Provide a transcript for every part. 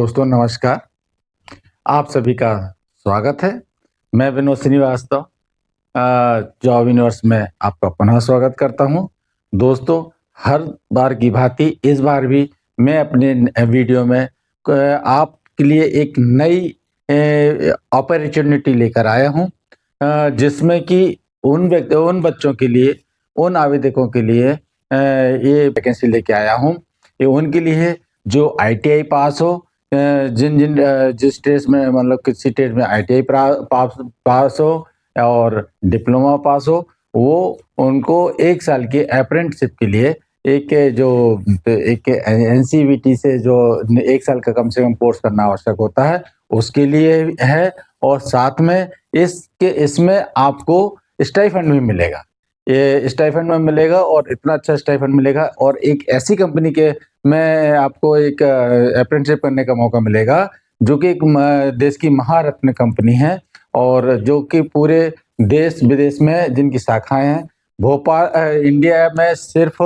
दोस्तों नमस्कार। आप सभी का स्वागत है। मैं विनोद श्रीवास्तव जॉब यूनिवर्स में आपका पुनः स्वागत करता हूं। दोस्तों, हर बार की भांति इस बार भी मैं अपने वीडियो में आपके लिए एक नई अपॉर्चुनिटी लेकर आया हूं, जिसमें कि उन बच्चों के लिए, उन आवेदकों के लिए ये वैकेंसी लेके आया हूं। ये उनके लिए जो आईटीआई पास हो, जिस स्टेज में मतलब किसी स्टेज में आईटीआई पास हो और डिप्लोमा पास हो, वो उनको 1 साल की अप्रेंटिसशिप के लिए एक एनसीवीटी से जो 1 साल का कम से कम कोर्स करना आवश्यक होता है, उसके लिए है। और साथ में इसमें आपको स्टाइपेंड भी मिलेगा। ये स्टाइपेंड में मिलेगा और इतना अच्छा स्टाइपेंड मिलेगा, और एक ऐसी कंपनी के में आपको एक अप्रेंटिसशिप करने का मौका मिलेगा, जो कि एक देश की महारत्न कंपनी है, और जो कि पूरे देश विदेश में जिनकी शाखाएं हैं। इंडिया में सिर्फ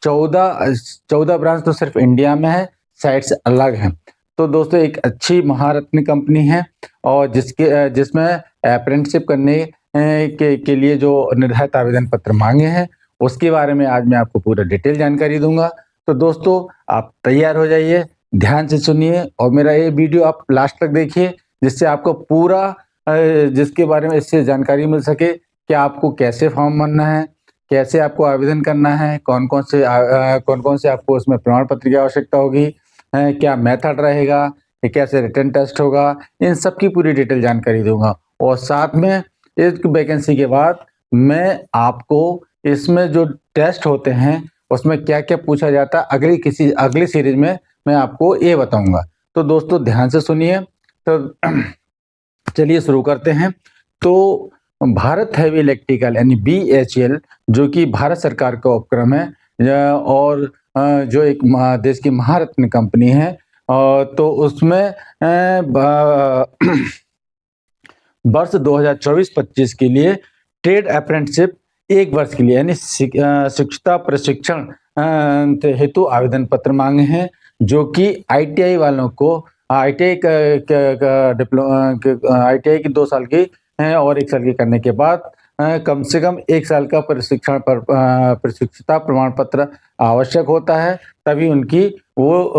14 ब्रांच तो सिर्फ इंडिया में है, साइट्स अलग हैं। तो दोस्तों, एक अच्छी महारत्न कंपनी है, और जिसमें अप्रेंटिसशिप करने के लिए जो निर्धारित आवेदन पत्र मांगे हैं, उसके बारे में आज मैं आपको पूरा डिटेल जानकारी दूंगा। तो दोस्तों, आप तैयार हो जाइए, ध्यान से सुनिए, और मेरा ये वीडियो आप लास्ट तक देखिए, जिससे आपको पूरा जिसके बारे में इससे जानकारी मिल सके कि आपको कैसे फॉर्म भरना है, कैसे आपको आवेदन करना है, कौन कौन से आपको उसमें प्रमाण पत्र की आवश्यकता होगी, क्या मेथड रहेगा, कैसे रिटन टेस्ट होगा, इन सब की पूरी डिटेल जानकारी दूंगा। और साथ में इस वैकेंसी के बाद मैं आपको इसमें जो टेस्ट होते हैं उसमें क्या क्या पूछा जाता है, अगली सीरीज में मैं आपको ये बताऊंगा। तो दोस्तों, ध्यान से सुनिए। तो चलिए शुरू करते हैं। तो भारत हैवी इलेक्ट्रिकल यानी BHEL, जो कि भारत सरकार का उपक्रम है, और जो एक देश की महारत्न कंपनी है, तो उसमें वर्ष 2024-25 के लिए ट्रेड अप्रेंटिसशिप 1 वर्ष के लिए यानी शिक्षता प्रशिक्षण हेतु आवेदन पत्र मांगे हैं, जो कि आईटीआई वालों को आईटीआई की 2 साल की और 1 साल की करने के बाद कम से कम 1 साल का प्रशिक्षता प्रमाण पत्र आवश्यक होता है, तभी उनकी वो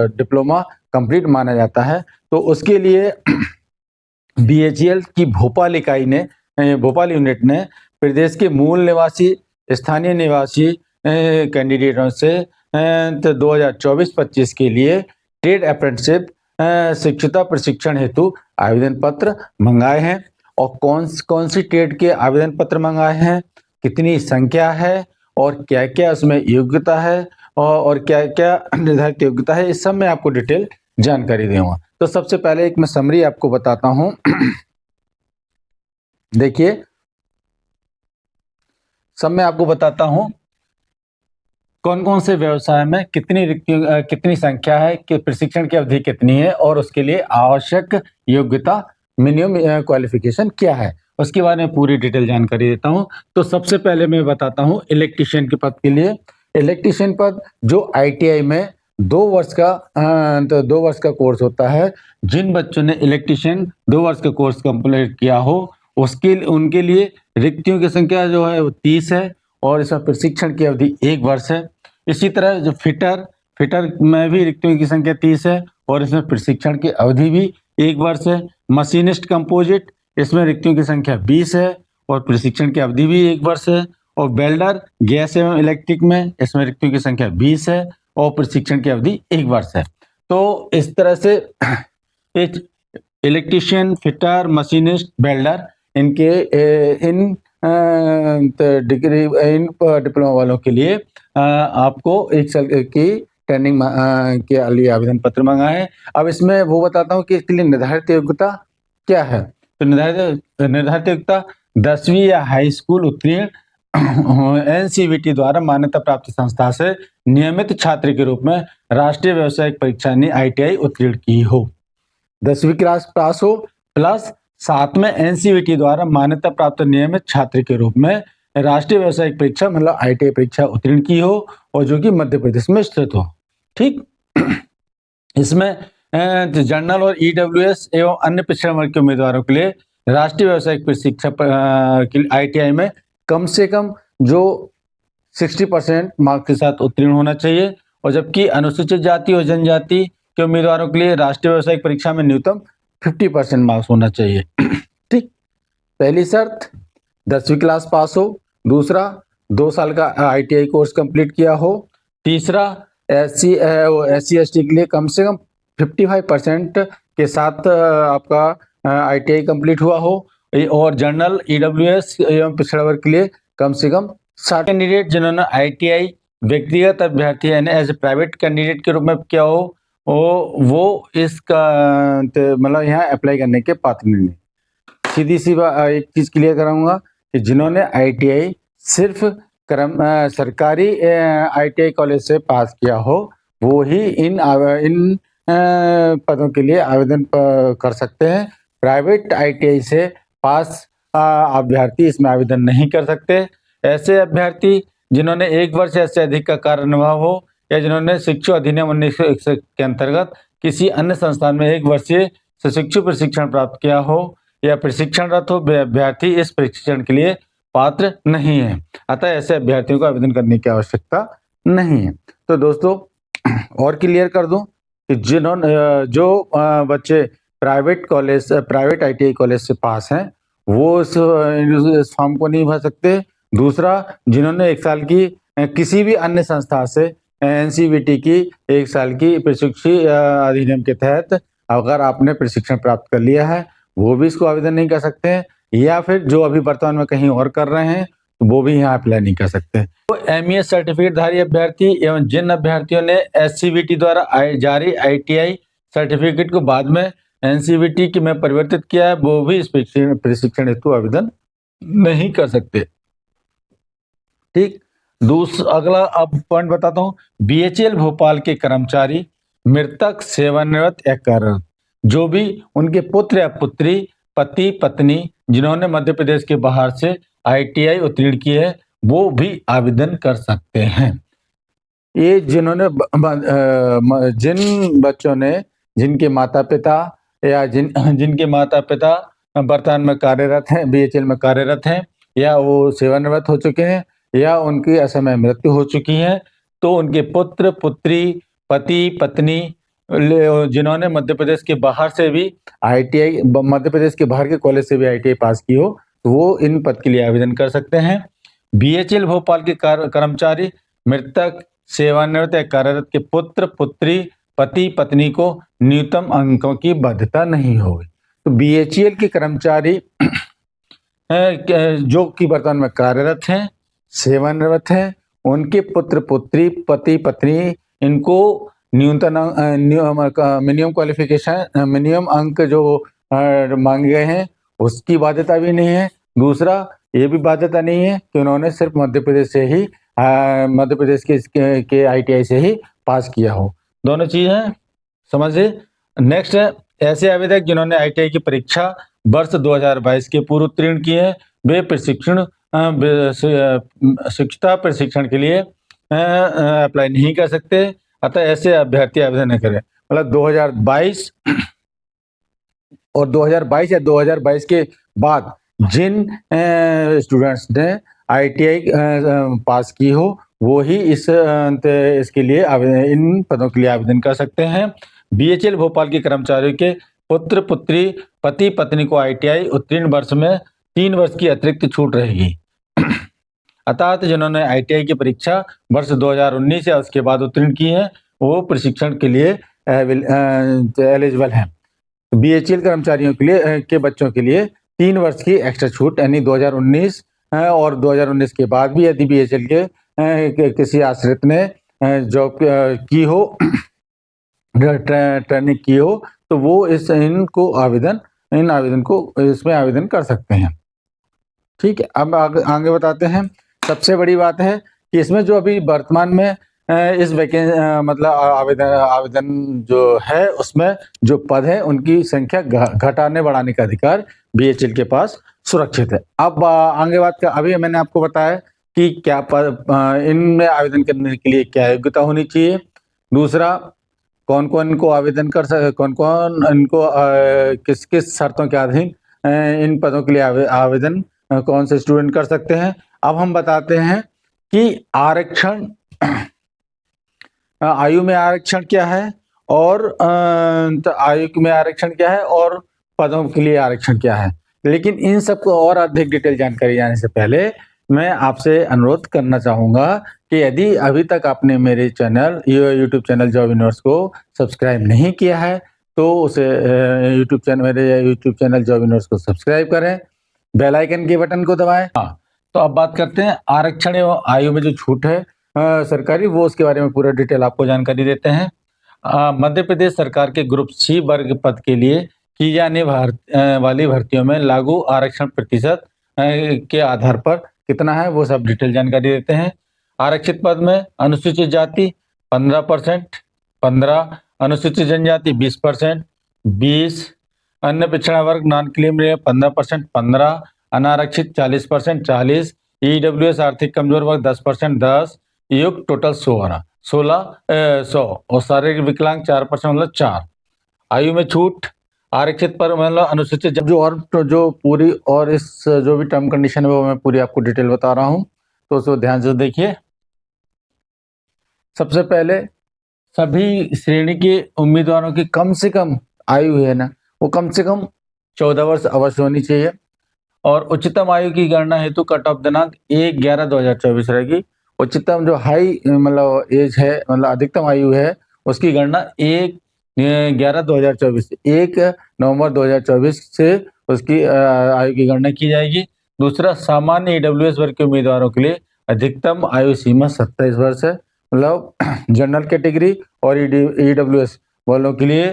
डिप्लोमा कंप्लीट माना जाता है। तो उसके लिए BHEL की भोपाल यूनिट ने प्रदेश के मूल निवासी, स्थानीय निवासी कैंडिडेटों से 2024-25 के लिए ट्रेड अप्रेंटिसशिप शिक्षता प्रशिक्षण हेतु आवेदन पत्र मंगाए हैं। और कौन सी ट्रेड के आवेदन पत्र मंगाए हैं, कितनी संख्या है, और क्या क्या उसमें योग्यता है, और क्या क्या निर्धारित योग्यता है, इस सब में आपको डिटेल जानकारी दूंगा। तो सबसे पहले एक मैं समरी आपको बताता हूं। देखिए, सब मैं आपको बताता हूं कौन कौन से व्यवसाय में कितनी संख्या है, कि प्रशिक्षण की अवधि कितनी है, और उसके लिए आवश्यक योग्यता मिनिमम क्वालिफिकेशन क्या है, उसके बारे में पूरी डिटेल जानकारी देता हूं। तो सबसे पहले मैं बताता हूं इलेक्ट्रीशियन के पद के लिए। इलेक्ट्रीशियन पद जो आईटीआई में 2 वर्ष का कोर्स होता है। जिन बच्चों ने इलेक्ट्रीशियन 2 वर्ष का कोर्स कंप्लीट किया हो, उनके लिए रिक्तियों की संख्या जो है वो 30 है, और इसमें प्रशिक्षण की अवधि 1 वर्ष है। इसी तरह जो फिटर में भी रिक्तियों की संख्या 30 है, और इसमें प्रशिक्षण की अवधि भी 1 वर्ष है। मशीनिस्ट कंपोजिट, इसमें रिक्तियों की संख्या 20 है, और प्रशिक्षण की अवधि भी 1 वर्ष है। और वेल्डर गैस एवं इलेक्ट्रिक में, इसमें रिक्तियों की संख्या 20 है, और प्रशिक्षण की अवधि 1 वर्ष है। तो इस तरह से इलेक्ट्रीशियन, फिटर, मशीनिस्ट, वेल्डर, इन डिप्लोमा वालों के लिए आपको 1 साल की ट्रेनिंग के लिए आवेदन पत्र मंगा है। अब इसमें वो बताता हूँ कि इसके लिए निर्धारित योग्यता क्या है। तो निर्धारित योग्यता 10वीं या हाई स्कूल उत्तीर्ण एनसीवीटी द्वारा मान्यता प्राप्त संस्था से नियमित छात्र के रूप में राष्ट्रीय व्यावसायिक परीक्षा यानी आईटीआई उत्तीर्ण की हो। 10वीं क्लास पास हो, प्लस साथ में एनसीवीटी द्वारा मान्यता प्राप्त नियमित छात्र के रूप में राष्ट्रीय व्यावसायिक परीक्षा मतलब आईटीआई परीक्षा उत्तीर्ण की हो, और जो कि मध्य प्रदेश में स्थित हो। ठीक। इसमें जनरल और ईडब्ल्यूएस एवं अन्य पिछड़े वर्ग के उम्मीदवारों के लिए राष्ट्रीय व्यावसायिक प्रशिक्षण आईटीआई में कम से कम जो 60% मार्क्स के साथ उत्तीर्ण होना चाहिए, और जबकि अनुसूचित जाति और जनजाति के उम्मीदवारों के लिए राष्ट्रीय व्यावसायिक परीक्षा में न्यूनतम 50% मार्क्स होना चाहिए। ठीक, पहली शर्त 10वीं क्लास पास हो, दूसरा 2 साल का आईटीआई कोर्स कंप्लीट किया हो, तीसरा एससी एसटी के लिए कम से कम 55% के साथ आपका आईटीआई कंप्लीट हुआ हो, और जनरल ईडब्ल्यूएस एवं पिछड़ा वर्ग के लिए कम से कम 60 कैंडिडेट जिन्होंने आईटीआई व्यक्तिगत अभ्यर्थी यानी एज ए प्राइवेट कैंडिडेट के रूप में किया हो, वो इसका मतलब यहाँ अप्लाई करने के पात्र नहीं। सीधी सी एक चीज क्लियर कराऊंगा कि जिन्होंने आईटीआई सिर्फ सरकारी आईटीआई कॉलेज से पास किया हो, वो ही इन पदों के लिए आवेदन कर सकते हैं। प्राइवेट आईटीआई से पास अभ्यर्थी इसमें आवेदन नहीं कर सकते। ऐसे अभ्यर्थी जिन्होंने 1 वर्ष से अधिक का कार्य अनुभव हो, या जिन्होंने शिक्षा अधिनियम 1961 के अंतर्गत किसी अन्य संस्थान में 1 वर्षीय सशिक्षु प्रशिक्षण प्राप्त किया हो, या प्रशिक्षणरत हो, अभ्यर्थी इस प्रशिक्षण के लिए पात्र नहीं है। अतः ऐसे अभ्यर्थियों को आवेदन करने की आवश्यकता नहीं है। तो दोस्तों और क्लियर कर दूं कि जो बच्चे प्राइवेट आईटीआई कॉलेज से पास हैं, वो इस फॉर्म को नहीं भर सकते। दूसरा, जिन्होंने 1 साल की किसी भी अन्य संस्था से एनसीवीटी की 1 साल की प्रशिक्षण अधिनियम के तहत अगर आपने प्रशिक्षण प्राप्त कर लिया है, वो भी इसको आवेदन नहीं कर सकते हैं। या फिर जो अभी वर्तमान में कहीं और कर रहे हैं, तो वो भी यहाँ अप्लाई नहीं कर सकते। तो एमईएस सर्टिफिकेट धारी अभ्यर्थी एवं जिन अभ्यर्थियों ने एससीवीटी द्वारा जारी आईटीआई सर्टिफिकेट को बाद में एनसीवीटी की में परिवर्तित किया है, वो भी इस प्रशिक्षण हेतु आवेदन नहीं कर सकते। ठीक, अगला अब पॉइंट बताता हूँ। बीएचईएल भोपाल के कर्मचारी, मृतक, सेवानिवृत्त या कार्यरत, जो भी उनके पुत्र या पुत्री, पति पत्नी जिन्होंने मध्य प्रदेश के बाहर से आईटीआई उत्तीर्ण की है, वो भी आवेदन कर सकते हैं। ये जिन बच्चों ने जिनके माता पिता या जिनके माता पिता वर्तमान में कार्यरत हैं, बीएचईएल में कार्यरत हैं, या वो सेवानिवृत्त हो चुके हैं, या उनकी असमय मृत्यु हो चुकी है, तो उनके पुत्र पुत्री, पति पत्नी जिन्होंने मध्य प्रदेश के बाहर से भी आईटीआई, मध्य प्रदेश के बाहर के कॉलेज से भी आईटीआई पास की हो, तो वो इन पद के लिए आवेदन कर सकते हैं। बीएचईएल भोपाल के कर्मचारी, मृतक, सेवानिवृत्त या कार्यरत के पुत्र पुत्री, पति पत्नी को न्यूनतम अंकों की बाध्यता नहीं होगी। तो बीएचईएल के कर्मचारी जो कि वर्तमान में कार्यरत हैं, सेवानिवृत्त हैं, उनके पुत्र पुत्री, पति पत्नी, इनको न्यूनतम मिनिमम क्वालिफिकेशन, मिनिमम अंक जो मांगे गए हैं, उसकी बाध्यता भी नहीं है। दूसरा, ये भी बाध्यता नहीं है कि उन्होंने सिर्फ मध्य प्रदेश से ही मध्य प्रदेश के आईटीआई से ही पास किया हो। दोनों चीज है, समझिए। नेक्स्ट है, ऐसे आवेदक जिन्होंने आईटीआई की परीक्षा वर्ष 2022 के पूर्व उत्तीर्ण किए हैं, वे शिक्षता प्रशिक्षण के लिए अप्लाई नहीं कर सकते। अतः ऐसे अभ्यर्थी आवेदन न करें। मतलब 2022 और 2022 या 2022 के बाद जिन स्टूडेंट्स ने आईटीआई पास की हो, वो ही इसके लिए इन पदों के लिए आवेदन कर सकते हैं। बीएचईएल भोपाल के कर्मचारियों के पुत्र पुत्री, पति पत्नी को आईटीआई उत्तीर्ण वर्ष में 3 वर्ष की अतिरिक्त छूट रहेगी। अर्थात जिन्होंने आईटीआई की परीक्षा वर्ष 2019 या उसके बाद उत्तीर्ण की है, वो प्रशिक्षण के लिए एलिजिबल हैं। बीएचईएल कर्मचारियों के लिए के बच्चों के लिए 3 वर्ष की एक्स्ट्रा छूट, यानी 2019 और 2019 के बाद भी यदि बीएचईएल के किसी आश्रित ने जॉब की हो, ट्रेनिंग की हो, तो वो इन आवेदन को इसमें आवेदन कर सकते हैं। ठीक है, अब आगे बताते हैं। सबसे बड़ी बात है कि इसमें जो अभी वर्तमान में इस मतलब आवेदन जो है, उसमें जो पद है उनकी संख्या घटाने बढ़ाने का अधिकार बीएचईएल के पास सुरक्षित है। अब आगे बात का, अभी मैंने आपको बताया कि क्या पद, इनमें आवेदन करने के लिए क्या योग्यता होनी चाहिए। दूसरा, कौन कौन इनको आवेदन कर सके, कौन कौन इनको किस किस शर्तों के अधीन इन पदों के लिए आवेदन कौन से स्टूडेंट कर सकते हैं। अब हम बताते हैं कि आरक्षण आयु में आरक्षण क्या है और आयु में आरक्षण क्या है और पदों के लिए आरक्षण क्या है। लेकिन इन सबको और अधिक डिटेल जानकारी जाने से पहले मैं आपसे अनुरोध करना चाहूँगा कि यदि अभी तक आपने मेरे channel YouTube channel job universe को सब्सक्राइब नहीं किया है तो उसे मेरे यूट्यूब चैनल जॉब यूनिवर्स को सब्सक्राइब करें, बेल आइकन के बटन को दबाएं। हाँ, तो अब बात करते हैं आरक्षण एवं आयु में जो छूट है सरकारी, वो उसके बारे में पूरा डिटेल आपको जानकारी देते हैं। मध्य प्रदेश सरकार के ग्रुप सी वर्ग पद के लिए की जाने वाली भर्तियों में लागू आरक्षण प्रतिशत के आधार पर कितना है वो सब डिटेल जानकारी देते हैं। आरक्षित पद में अनुसूचित जाति 15%, 15 अनुसूचित जनजाति 20%, 20 अन्य पिछड़ा वर्ग नॉन क्रीमी 15%, 15 अनारक्षित 40%, 40 ईडब्ल्यूएस आर्थिक कमजोर वर्ग 10%, 10 युक्त टोटल 100 और शारीरिक विकलांग 4% मतलब 4। आयु में छूट आरक्षित पर मतलब अनुसूचित जो पूरी और इस जो भी टर्म कंडीशन है वो मैं पूरी आपको डिटेल बता रहा हूँ, तो उसको ध्यान से देखिए। सबसे पहले सभी श्रेणी के उम्मीदवारों की कम से कम आयु है ना वो कम से कम 14 वर्ष अवश्य होनी चाहिए और उच्चतम आयु की गणना हेतु कट ऑफ दिनांक 1/11/2024 रहेगी। उच्चतम जो हाई मतलब एज है मतलब अधिकतम आयु है उसकी गणना 1/11/2024 1 नवंबर 2024 से उसकी आयु की गणना की जाएगी। दूसरा, सामान्य ईडब्ल्यूएस वर्ग के उम्मीदवारों के लिए अधिकतम आयु सीमा 27 वर्ष है, मतलब जनरल कैटेगरी और ईडब्ल्यूएस वालों के लिए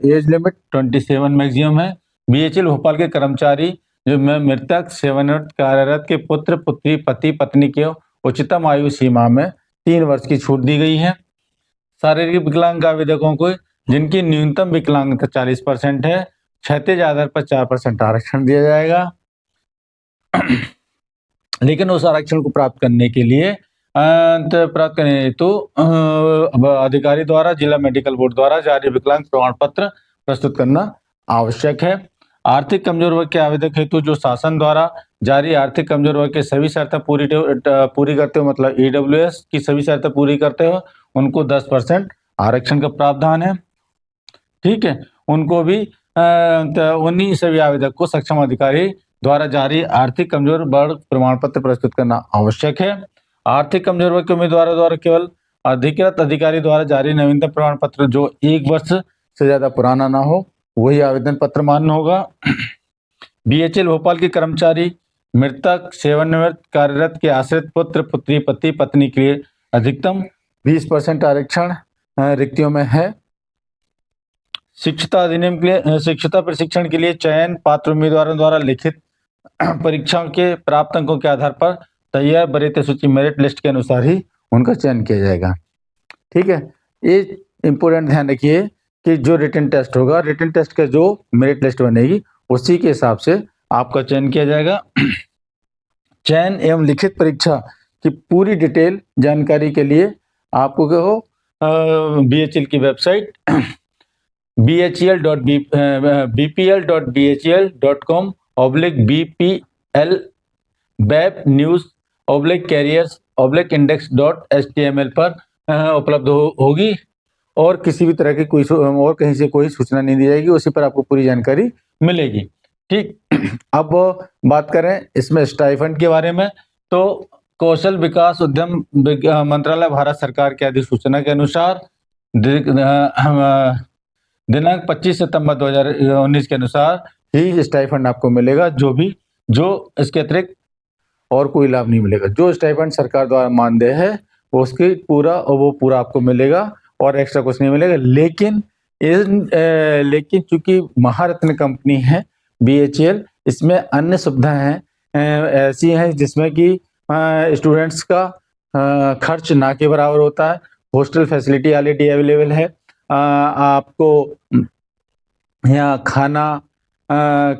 एज लिमिट 27 मैक्सिमम है। बीएचईएल भोपाल के कर्मचारी जो मृतक सेवानिवृत्त कार्यरत के पुत्र पुत्री पति पत्नी के उच्चतम आयु सीमा में 3 वर्ष की छूट दी गई है। शारीरिक विकलांग आवेदकों को जिनकी न्यूनतम विकलांगता 40% है, क्षैतिज आधार पर 4% आरक्षण दिया जाएगा। लेकिन उस आरक्षण को प्राप्त करने के लिए तो अधिकारी द्वारा जिला मेडिकल बोर्ड द्वारा जारी विकलांग प्रमाण पत्र प्रस्तुत करना आवश्यक है। आर्थिक कमजोर वर्ग के आवेदक हेतु जो शासन द्वारा जारी आर्थिक कमजोर वर्ग के सभी शर्तें पूरी करते हो, मतलब ईडब्ल्यूएस की सभी शर्तें पूरी करते हो, उनको 10% आरक्षण का प्रावधान है। ठीक है, उनको भी उन्हीं सभी आवेदक को सक्षम अधिकारी द्वारा जारी आर्थिक कमजोर वर्ग प्रमाण पत्र प्रस्तुत करना आवश्यक है। आर्थिक कमजोर वर्ग के उम्मीदवारों द्वारा केवल अधिकृत अधिकारी द्वारा जारी नवीनतम प्रमाण पत्र जो 1 वर्ष से ज्यादा पुराना ना हो वही आवेदन पत्र मान्य होगा। बीएचईएल भोपाल के कर्मचारी मृतक सेवानिवृत्त कार्यरत के आश्रित पुत्र पुत्री पति पत्नी के लिए अधिकतम 20% आरक्षण रिक्तियों में है। शिक्षता अधिनियम के लिए शिक्षता प्रशिक्षण के लिए चयन पात्र उम्मीदवारों द्वारा लिखित परीक्षाओं के प्राप्त अंकों के आधार पर तैयार वरीयता सूची मेरिट लिस्ट के अनुसार ही उनका चयन किया जाएगा। ठीक है, ये इंपोर्टेंट ध्यान रखिए कि जो रिटन टेस्ट होगा, रिटन टेस्ट का जो मेरिट लिस्ट बनेगी उसी के हिसाब से आपका चयन किया जाएगा। चयन एवं लिखित परीक्षा की पूरी डिटेल जानकारी के लिए आपको क्या हो बीएचईएल की वेबसाइट bhl.bpl.com/bpl वेब न्यूज/careers/index.html पर उपलब्ध होगी और किसी भी तरह की कोई और कहीं से कोई सूचना नहीं दी जाएगी, उसी पर आपको पूरी जानकारी मिलेगी। ठीक, अब बात करें इसमें स्टाइफंड के बारे में, तो कौशल विकास उद्यम मंत्रालय भारत सरकार की अधिसूचना के अनुसार दिनांक 25 सितंबर 2019 के अनुसार ही स्टाइफंड आपको मिलेगा। जो इसके अतिरिक्त और कोई लाभ नहीं मिलेगा। जो स्टाइफंड सरकार द्वारा मानदेय है वो उसकी पूरा आपको मिलेगा और एक्स्ट्रा कुछ नहीं मिलेगा। लेकिन चूंकि महारत्न कंपनी है बीएचईएल, इसमें अन्य सुविधाएं हैं ऐसी हैं जिसमें कि स्टूडेंट्स का खर्च ना के बराबर होता है। हॉस्टल फैसिलिटी ऑलरेडी अवेलेबल है। आपको यहाँ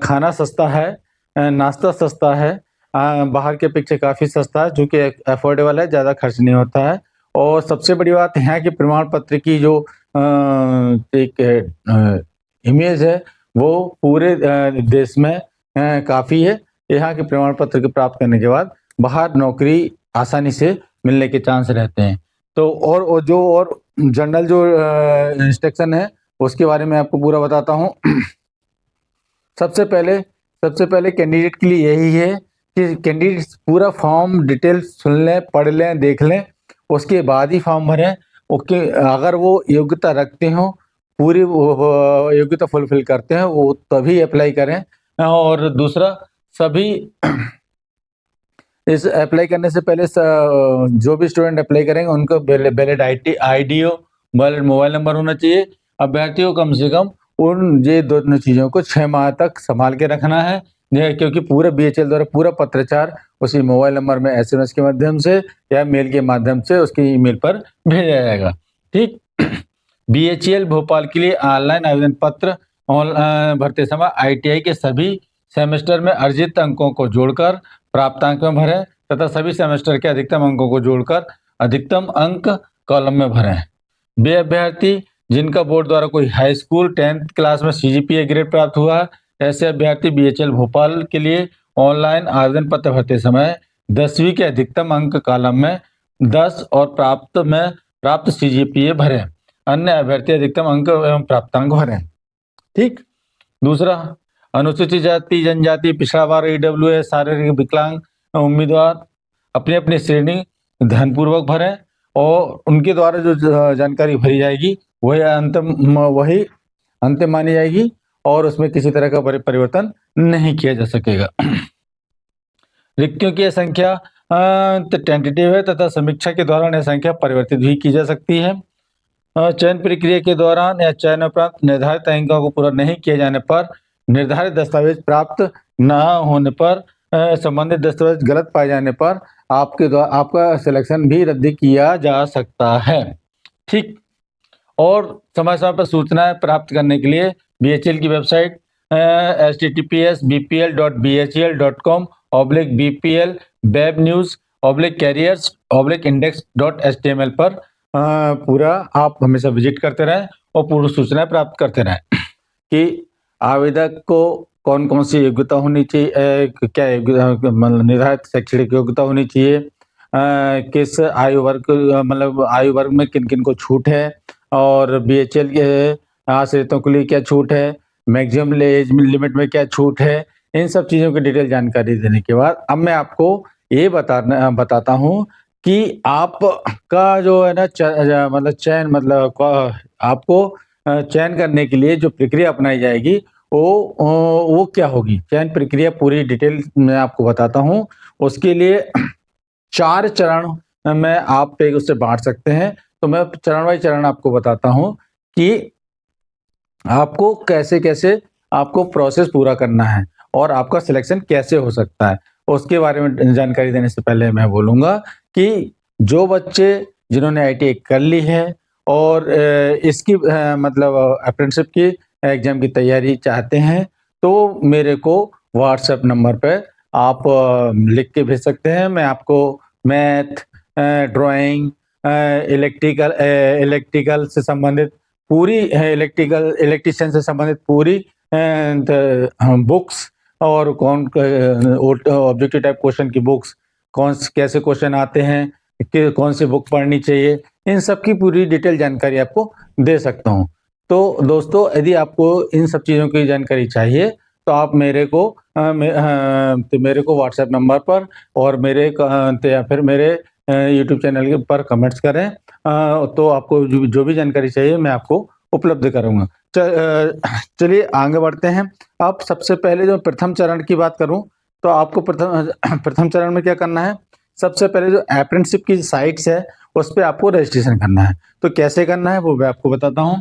खाना सस्ता है, नाश्ता सस्ता है, बाहर के अपेक्षा काफ़ी सस्ता है, जो कि अफोर्डेबल है, ज़्यादा खर्च नहीं होता है। और सबसे बड़ी बात यहाँ के प्रमाण पत्र की जो एक इमेज है वो पूरे देश में काफ़ी है। यहाँ के प्रमाण पत्र के प्राप्त करने के बाद बाहर नौकरी आसानी से मिलने के चांस रहते हैं। तो और जनरल जो इंस्ट्रक्शन है उसके बारे में आपको पूरा बताता हूँ। सबसे पहले कैंडिडेट के लिए यही है कि कैंडिडेट पूरा फॉर्म डिटेल सुन लें, पढ़ लें, देख लें, उसके बाद ही फॉर्म भरें। ओके, अगर वो योग्यता रखते हो, पूरी वो योग्यता फुलफिल करते हैं, वो तभी अप्लाई करें। और दूसरा, सभी इस अप्लाई करने से पहले जो भी स्टूडेंट अप्लाई करेंगे उनको वैलिड आईडी हो, वैलिड मोबाइल नंबर होना चाहिए। अभ्यर्थी को कम से कम ये दोनों चीज़ों को 6 माह तक संभाल के रखना है, क्योंकि पूरा बीएचएल द्वारा पूरा पत्राचार उसी मोबाइल नंबर में एसएमएस के माध्यम से या मेल के माध्यम से उसकी ईमेल पर भेजा जाएगा। ठीक। बीएचएल भोपाल के लिए ऑनलाइन आवेदन पत्र भरते समय आईटीआई के सभी सेमेस्टर में अर्जित अंकों को जोड़कर प्राप्तांक में भरें तथा सभी सेमेस्टर के अधिकतम अंकों को जोड़कर अधिकतम अंक कॉलम में भरें। वे अभ्यर्थी जिनका बोर्ड द्वारा कोई हाई स्कूल 10th क्लास में सीजीपीए ग्रेड प्राप्त हुआ है, ऐसे अभ्यर्थी बीएचएल भोपाल के लिए ऑनलाइन आवेदन पत्र भरते समय 10वीं के अधिकतम अंक कॉलम में 10 और प्राप्त सीजीपीए भरें। अन्य अभ्यर्थी अधिकतम अंक एवं प्राप्तांक भरें। ठीक। दूसरा, अनुसूचित जाति जनजाति पिछड़ा वर्ग ईडब्ल्यूएस शारीरिक विकलांग उम्मीदवार अपनी अपनी श्रेणी ध्यानपूर्वक भरें और उनके द्वारा जो जानकारी भरी जाएगी वही अंतिम मानी जाएगी और उसमें किसी तरह का परिवर्तन नहीं किया जा सकेगा। रिक्तियों की संख्या टेंटेटिव है तथा समीक्षा के दौरान यह संख्या परिवर्तित भी की जा सकती है। चयन प्रक्रिया के दौरान या चयन उपरांत निर्धारित अंकों को पूरा नहीं किए जाने पर निर्धारित दस्तावेज प्राप्त न होने पर संबंधित दस्तावेज गलत पाए जाने पर आपका सिलेक्शन भी रद्द किया जा सकता है। ठीक। और समय समय पर सूचनाएं प्राप्त करने के लिए बीएचएल की website https://bpl.bhl.com/bpl web news /careers/index.html पर पूरा आप हमेशा विजिट करते रहें और पूरी सूचनाएं प्राप्त करते रहें कि आवेदक को कौन कौन सी योग्यता होनी चाहिए, क्या मतलब निर्धारित शैक्षणिक योग्यता होनी चाहिए, किस आयु वर्ग में किन किन को छूट है और बीएचएल के आश्रितों के लिए क्या छूट है, मैक्सिमम एज लिमिट में क्या छूट है। इन सब चीज़ों की डिटेल जानकारी देने के बाद अब मैं आपको ये बताता हूँ कि आपका जो है ना आपको चयन करने के लिए जो प्रक्रिया अपनाई जाएगी वो क्या होगी। चयन प्रक्रिया पूरी डिटेल मैं आपको बताता हूँ। उसके लिए 4 चरण में आप उसे बांट सकते हैं। तो मैं चरण बाई चरण आपको बताता हूँ कि आपको कैसे आपको प्रोसेस पूरा करना है और आपका सिलेक्शन कैसे हो सकता है। उसके बारे में जानकारी देने से पहले मैं बोलूँगा कि जो बच्चे जिन्होंने आईटीआई कर ली है और इसकी अप्रेंटिसशिप की एग्जाम की तैयारी चाहते हैं तो मेरे को व्हाट्सएप नंबर पे आप लिख के भेज सकते हैं। मैं आपको मैथ, ड्राइंग, इलेक्ट्रिकल से संबंधित पूरी इलेक्ट्रिशियन से संबंधित पूरी बुक्स और ऑब्जेक्टिव टाइप क्वेश्चन की बुक्स कैसे क्वेश्चन आते हैं, कि कौन सी बुक पढ़नी चाहिए, इन सब की पूरी डिटेल जानकारी आपको दे सकता हूँ। तो दोस्तों, यदि आपको इन सब चीज़ों की जानकारी चाहिए तो आप मेरे को व्हाट्सएप नंबर पर और या फिर मेरे यूट्यूब चैनल के पर कमेंट्स करें। तो आपको जो भी जानकारी चाहिए मैं आपको उपलब्ध करूँगा। चलिए आगे बढ़ते हैं। अब सबसे पहले जो प्रथम चरण की बात करूं तो आपको प्रथम चरण में क्या करना है। सबसे पहले जो अप्रेंटिसशिप की साइट्स है उस पर आपको रजिस्ट्रेशन करना है। तो कैसे करना है वो मैं आपको बताता हूं।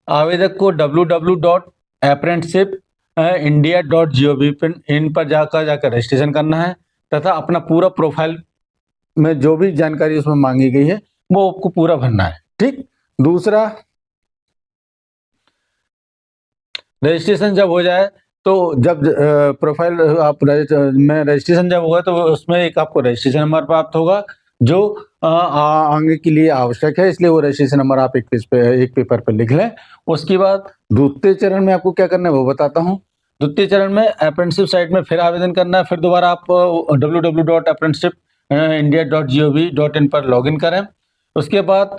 आवेदक को www.apprenticeshipindia.gov.in पर जाकर रजिस्ट्रेशन करना है तथा अपना पूरा प्रोफाइल में जो भी जानकारी उसमें मांगी गई है वो आपको पूरा भरना है। ठीक। दूसरा, रजिस्ट्रेशन जब हो जाए तो जब प्रोफाइल में रजिस्ट्रेशन जब होगा तो उसमें एक आपको रजिस्ट्रेशन नंबर प्राप्त होगा। जो आगे के लिए आवश्यक है, इसलिए वो रजिस्ट्रेशन नंबर आप एक पेपर पे लिख लें। उसके बाद द्वितीय चरण में आपको क्या करना है वो बताता हूँ। द्वितीय चरण में अप्रेंटिसशिप साइट में फिर आवेदन करना है। फिर दोबारा आप www.apprenticeship.india.gov.in पर लॉगिन करें। उसके बाद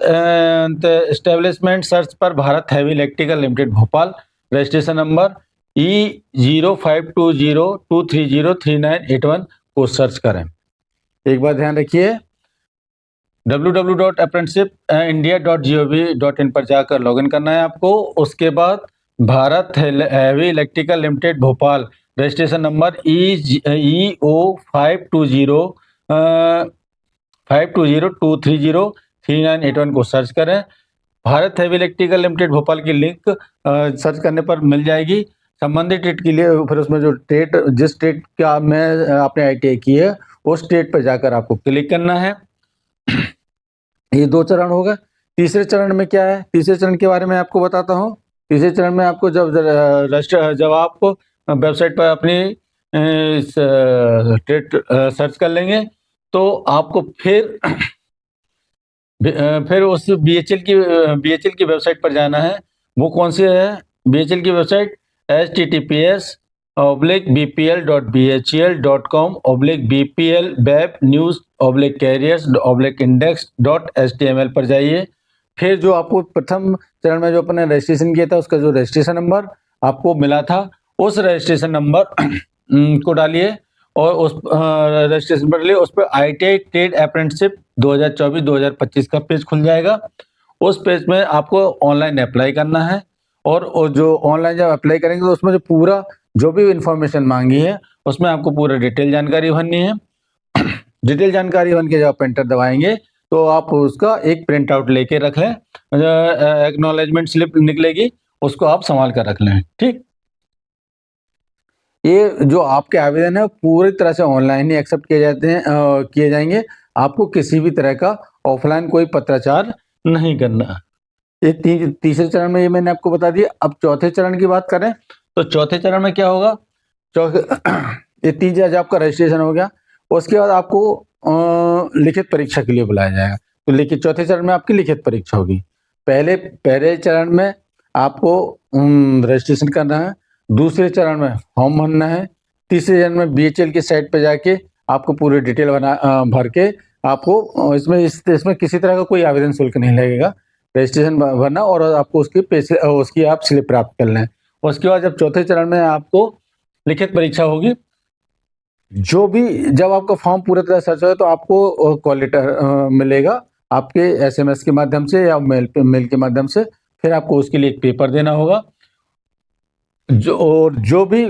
एस्टेब्लिशमेंट सर्च पर Bharat heavy electrical limited Bhopal, registration number E0520230398 को सर्च करें। एक बार ध्यान रखिए, www.apprenticeship.india.gov.in पर जाकर लॉगिन करना है आपको। उसके बाद Bharat heavy electrical limited Bhopal, registration number EO520398 को सर्च करें। Bharat heavy electrical limited Bhopal की लिंक सर्च करने पर मिल जाएगी। संबंधित ट्रेड के लिए फिर उसमें जो ट्रेड, जिस ट्रेड का में आपने ITI की है उस ट्रेड पर जाकर आपको क्लिक करना है। ये 2 चरण हो गए। तीसरे चरण में क्या है, तीसरे चरण के बारे में आपको बताता हूँ। तीसरे चरण में आपको जब आप वेबसाइट पर अपनी ट्रेड सर्च कर लेंगे तो आपको फिर उस BHL की वेबसाइट पर जाना है। वो कौन सी है BHL की वेबसाइट? https://bpl.bhl.com/bpl/web-news/carriers/index.html पर जाइए। फिर जो आपको प्रथम चरण में जो अपने रजिस्ट्रेशन किया था उसका जो रजिस्ट्रेशन नंबर आपको मिला था उस रजिस्ट्रेशन नंबर को डालिए और उस रजिस्ट्रेशन पर उस पर ITI ट्रेड अप्रेंटिसशिप 2024-2025 का पेज खुल जाएगा। उस पेज में आपको ऑनलाइन अप्लाई करना है और जो ऑनलाइन जब अप्लाई करेंगे तो उसमें जो पूरा जो भी इंफॉर्मेशन मांगी है उसमें आपको पूरा डिटेल जानकारी भरनी है। डिटेल जानकारी भर के जब आप एंटर दबाएंगे तो आप उसका एक प्रिंट आउट लेके रख लें। एक्नॉलेजमेंट स्लिप निकलेगी, उसको आप संभाल कर रख लें। ठीक, ये जो आपके आवेदन है पूरी तरह से ऑनलाइन ही एक्सेप्ट किए जाएंगे। आपको किसी भी तरह का ऑफलाइन कोई पत्राचार नहीं करना। ये तीसरे चरण में ये मैंने आपको बता दिया। अब चौथे चरण की बात करें तो चौथे चरण में क्या होगा। ये 3 जब आपका रजिस्ट्रेशन हो गया उसके बाद आपको लिखित परीक्षा के लिए बुलाया जाएगा। तो लिखित चौथे चरण में आपकी लिखित परीक्षा होगी। पहले चरण में आपको रजिस्ट्रेशन करना है, दूसरे चरण में फॉर्म भरना है, तीसरे चरण में BHL की साइट पर जाके आपको पूरी डिटेल भर के आपको इसमें किसी तरह का कोई आवेदन शुल्क नहीं लगेगा। रजिस्ट्रेशन भरना और आपको उसकी आप स्लिप प्राप्त कर लें। उसके बाद जब चौथे चरण में आपको लिखित परीक्षा होगी, जब आपका फॉर्म पूरी तरह सर्च हो तो आपको कॉल लेटर मिलेगा आपके SMS के माध्यम से या मेल के माध्यम से। फिर आपको उसके लिए एक पेपर देना होगा। जो भी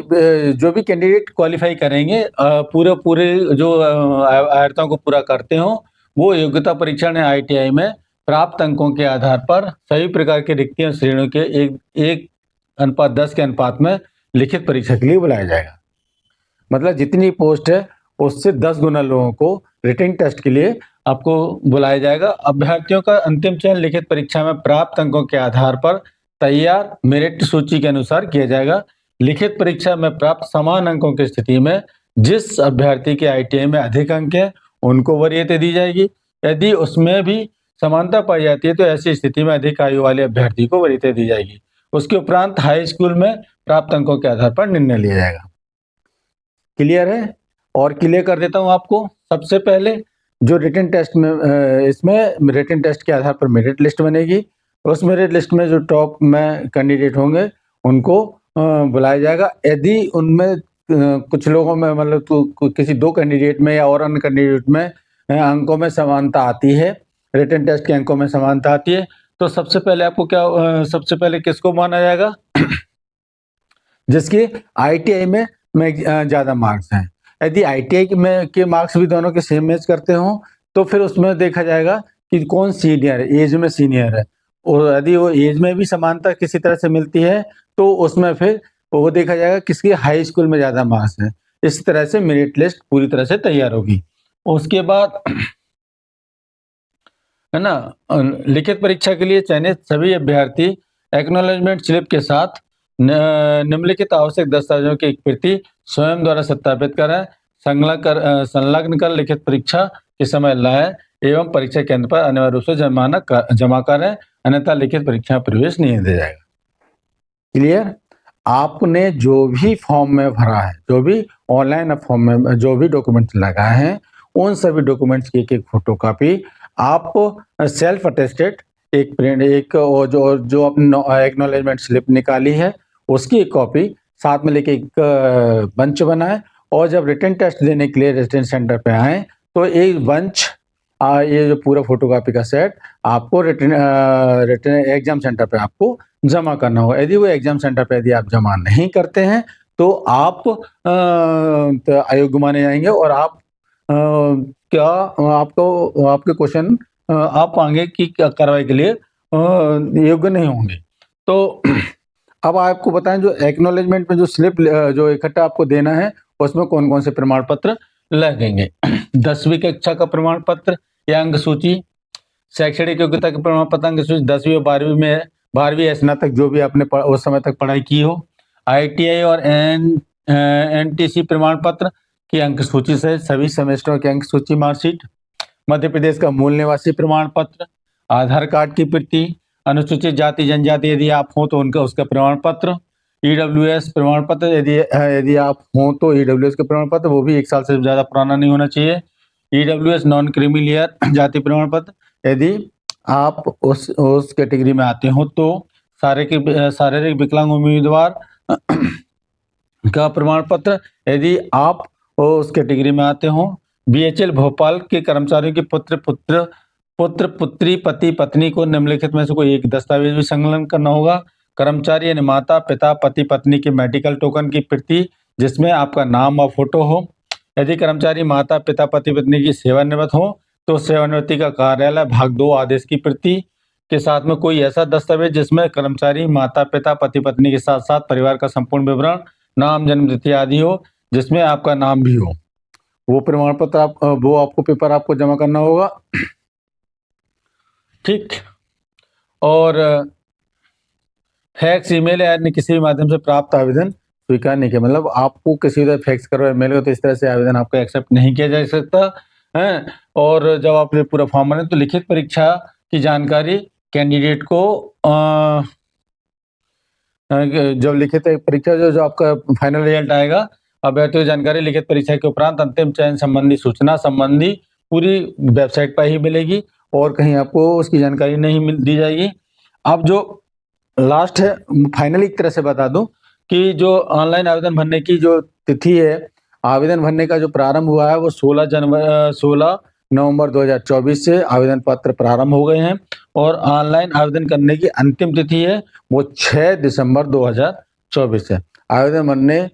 कैंडिडेट क्वालिफाई करेंगे, पूरे जो अर्हताओं को पूरा करते हो, वो योग्यता परीक्षण ITI में प्राप्त अंकों के आधार पर सभी प्रकार के रिक्तियों श्रेणियों के 1:10 के अनुपात में लिखित परीक्षा के लिए बुलाया जाएगा। मतलब जितनी पोस्ट है उससे 10 गुना लोगों को रिटन टेस्ट के लिए आपको बुलाया जाएगा। अभ्यर्थियों का अंतिम चयन लिखित परीक्षा में प्राप्त अंकों के आधार पर तैयार मेरिट सूची के अनुसार किया जाएगा। लिखित परीक्षा में प्राप्त समान अंकों की स्थिति में जिस अभ्यर्थी के ITI में अधिक अंक है उनको वरीयता दी जाएगी। यदि उसमें भी समानता पाई जाती है तो ऐसी स्थिति में अधिक आयु वाले अभ्यर्थी को वरीयता दी जाएगी। उसके उपरांत हाई स्कूल में प्राप्त अंकों के आधार पर निर्णय लिया जाएगा। क्लियर है? और क्लियर कर देता हूं आपको। सबसे पहले जो रिटन टेस्ट में इसमें रिटन टेस्ट के आधार पर मेरिट लिस्ट बनेगी। उस मेरिट लिस्ट में जो टॉप में कैंडिडेट होंगे उनको बुलाया जाएगा। यदि उनमें कुछ लोगों में मतलब किसी 2 कैंडिडेट में या और अन्य कैंडिडेट में अंकों में समानता आती है, रिटन टेस्ट के अंकों में समानता आती है, तो सबसे पहले किसको माना जाएगा? जिसके ITI में ज़्यादा मार्क्स हैं। यदि ITI के मार्क्स भी दोनों के सेम मैच करते हों तो फिर उसमें देखा जाएगा कि कौन सीनियर है, एज में सीनियर है। और यदि वो एज में भी समानता किसी तरह से मिलती है तो उसमें फिर वो देखा जाएगा किसके हाई स्कूल में ज़्यादा मार्क्स हैं। इस तरह से मेरिट लिस्ट पूरी तरह से तैयार होगी। उसके बाद है ना, लिखित परीक्षा के लिए चयनित सभी अभ्यर्थी एक्नॉलेजमेंट स्लिप के साथ निम्नलिखित आवश्यक दस्तावेजों की एक प्रति स्वयं द्वारा सत्यापित करें, संलग्न कर लिखित परीक्षा के समय लाएं। एवं परीक्षा केंद्र पर अनिवार्य रूप से जमा करें, अन्यथा लिखित परीक्षा में प्रवेश नहीं दिया जाएगा। क्लियर? आपने जो भी फॉर्म में भरा है, जो भी ऑनलाइन फॉर्म में जो भी डॉक्यूमेंट्स लगाए हैं, उन सभी डॉक्यूमेंट्स की एक-एक फोटोकॉपी आप सेल्फ अटेस्टेड एक प्रिंट एक और जो अपनी एक्नॉलेजमेंट स्लिप निकाली है, उसकी एक कॉपी साथ में लेके एक बंच बनाएँ और जब रिटन टेस्ट देने के लिए रेजिडेंस सेंटर पे आएँ, तो एक बंच ये जो पूरा फोटोकॉपी का सेट आपको रिटन एग्जाम सेंटर पे आपको जमा करना होगा। यदि वो एग्जाम सेंटर पे यदि आप जमा नहीं करते हैं, तो आप अयोग्य माने जाएँगे और आप क्या आपको आपके क्वेश्चन आप आगे की कार्रवाई के लिए योग्य नहीं होंगे। तो अब आपको बताएँ जो एक्नॉलेजमेंट में जो स्लिप जो इकट्ठा आपको देना है, उसमें कौन-कौन से प्रमाण पत्र लगेंगे। 10वीं कक्षा का प्रमाण पत्र या अंक सूची, शैक्षणिक योग्यता के प्रमाण पत्र अंक सूची 10वीं और 12वीं में 12वीं या स्नातक जो भी आपने उस समय तक पढ़ाई की हो, ITI और NTC प्रमाण पत्र की अंक सूची सहित सभी सेमेस्टरों की अंक सूची मार्कशीट, मध्य प्रदेश का मूल निवासी प्रमाण पत्र, आधार कार्ड की प्रति, अनुसूचित जाति जनजाति यदि आप हो तो उनका उसका प्रमाण पत्र, EWS प्रमाण पत्र यदि आप हो तो EWS का प्रमाण पत्र, वो भी 1 साल से ज़्यादा पुराना नहीं होना चाहिए। EWS नॉन क्रीमी लेयर जाति प्रमाण पत्र, यदि आप उस कैटेगरी में आते हो तो शारीरिक विकलांग उम्मीदवार का प्रमाण पत्र, यदि आप उस कैटेगरी में आते हो। BHL भोपाल के कर्मचारियों के पुत्र पुत्री पति पत्नी को निम्नलिखित में से कोई एक दस्तावेज भी संलग्न करना होगा। कर्मचारी यानी माता पिता पति पत्नी के मेडिकल टोकन की प्रति जिसमें आपका नाम और फोटो हो। यदि कर्मचारी माता पिता पति पत्नी की सेवानिवृत्त हो तो सेवानिवृत्ति का कार्यालय भाग 2 आदेश की प्रति के साथ में कोई ऐसा दस्तावेज जिसमें कर्मचारी माता पिता पति पत्नी के साथ साथ परिवार का संपूर्ण विवरण, नाम जन्म तिथि आदि हो, जिसमें आपका नाम भी हो, वो प्रमाण पत्र वो आपको पेपर आपको जमा करना होगा। ठीक। और फैक्स ईमेल या अन्य किसी भी माध्यम से प्राप्त आवेदन स्वीकार नहीं किया, मतलब आपको किसी तरह फैक्स करो ईमेल हो तो इस तरह से आवेदन आपका एक्सेप्ट नहीं किया जा सकता है। और जब आपने पूरा फॉर्म भरे तो लिखित परीक्षा की जानकारी कैंडिडेट को जब लिखित परीक्षा जो आपका फाइनल रिजल्ट आएगा, अभ्यर्थियों की जानकारी लिखित परीक्षा के उपरांत अंतिम चयन संबंधी सूचना संबंधी पूरी वेबसाइट पर ही मिलेगी और कहीं आपको उसकी जानकारी नहीं दी जाएगी। अब जो लास्ट है, फाइनली एक तरह से बता दूं कि जो ऑनलाइन आवेदन भरने की जो तिथि है, आवेदन भरने का जो प्रारंभ हुआ है वो 16 नवंबर 2024 से आवेदन पत्र प्रारंभ हो गए हैं और ऑनलाइन आवेदन करने की अंतिम तिथि है वो 6 दिसंबर 2024 है। आवेदन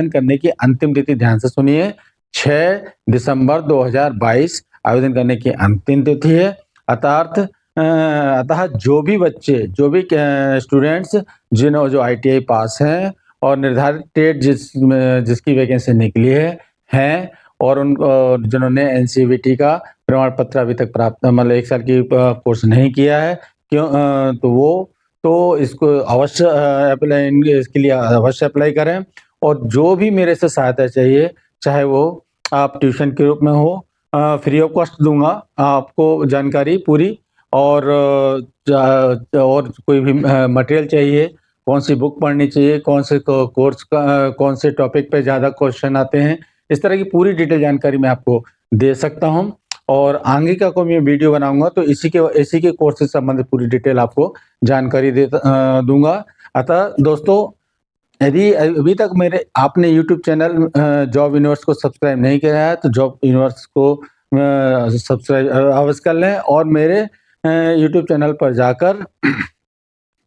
करने की अंतिम तिथि ध्यान से सुनिए, 6 दिसंबर 2022 आवेदन करने की अंतिम तिथि है। अतः जो भी स्टूडेंट्स जो ITI पास हैं और निर्धारित डेट जिसकी वैकेंसी निकली है और जिन्होंने NCVT का प्रमाण पत्र अभी तक प्राप्त मतलब 1 साल की कोर्स नहीं किया है, तो इसको अवश्य इसके लिए अवश्य अप्लाई करें। और जो भी मेरे से सहायता चाहिए, चाहे वो आप ट्यूशन के रूप में हो, फ्री ऑफ कॉस्ट दूंगा आपको जानकारी पूरी, और कोई भी मटेरियल चाहिए, कौन सी बुक पढ़नी चाहिए, कौन से कोर्स का कौन से टॉपिक पे ज़्यादा क्वेश्चन आते हैं, इस तरह की पूरी डिटेल जानकारी मैं आपको दे सकता हूं। और आगे का कोई मैं वीडियो बनाऊंगा तो इसी के कोर्स से संबंधित पूरी डिटेल आपको जानकारी दूंगा। अतः दोस्तों, यदि अभी तक आपने यूट्यूब चैनल जॉब यूनिवर्स को सब्सक्राइब नहीं किया है तो जॉब यूनिवर्स को सब्सक्राइब अवश्य कर लें और मेरे यूट्यूब चैनल पर जाकर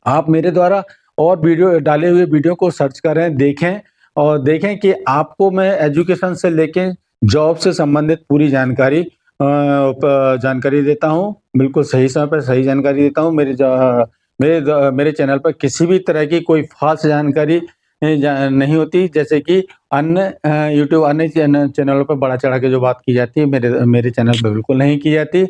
आप मेरे द्वारा और डाले हुए वीडियो को सर्च करें, देखें और देखें कि आपको मैं एजुकेशन से लेके जॉब से संबंधित पूरी जानकारी देता हूं, बिल्कुल सही समय पर सही जानकारी देता हूं। मेरे चैनल पर किसी भी तरह की कोई फाल्स जानकारी नहीं होती, जैसे कि अन्य चैनलों पर बढ़ा चढ़ा के जो बात की जाती है मेरे चैनल पर बिल्कुल नहीं की जाती।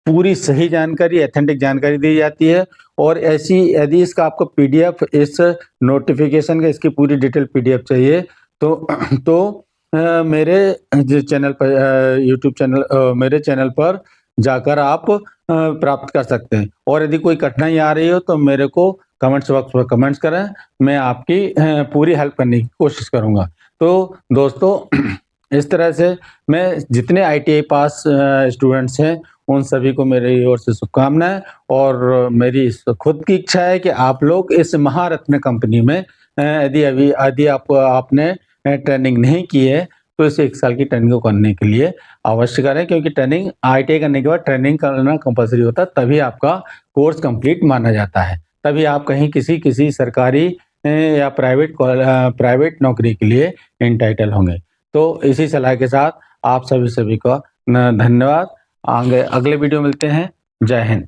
पूरी सही जानकारी, ऑथेंटिक जानकारी दी जाती है। और ऐसी यदि इसका आपको PDF इस नोटिफिकेशन का इसकी पूरी डिटेल PDF चाहिए तो मेरे जो चैनल पर यूट्यूब चैनल मेरे चैनल पर जाकर आप प्राप्त कर सकते हैं और यदि कोई कठिनाई आ रही हो तो मेरे को कमेंट्स बॉक्स में कमेंट्स करें, मैं आपकी पूरी हेल्प करने की कोशिश करूँगा। तो दोस्तों इस तरह से मैं जितने ITI पास स्टूडेंट्स हैं, उन सभी को मेरी ओर से शुभकामनाएँ और मेरी इस खुद की इच्छा है कि आप लोग इस महारत्न कंपनी में यदि आपने ट्रेनिंग नहीं की है, तो इस 1 साल की ट्रेनिंग को करने के लिए अवश्य करें क्योंकि ट्रेनिंग ITI करने के बाद ट्रेनिंग करना कंपल्सरी होता है, तभी आपका कोर्स कंप्लीट माना जाता है। तभी आप कहीं किसी सरकारी या प्राइवेट नौकरी के लिए एंटाइटल होंगे। तो इसी सलाह के साथ आप सभी का धन्यवाद। आगे अगले वीडियो मिलते हैं। जय हिंद।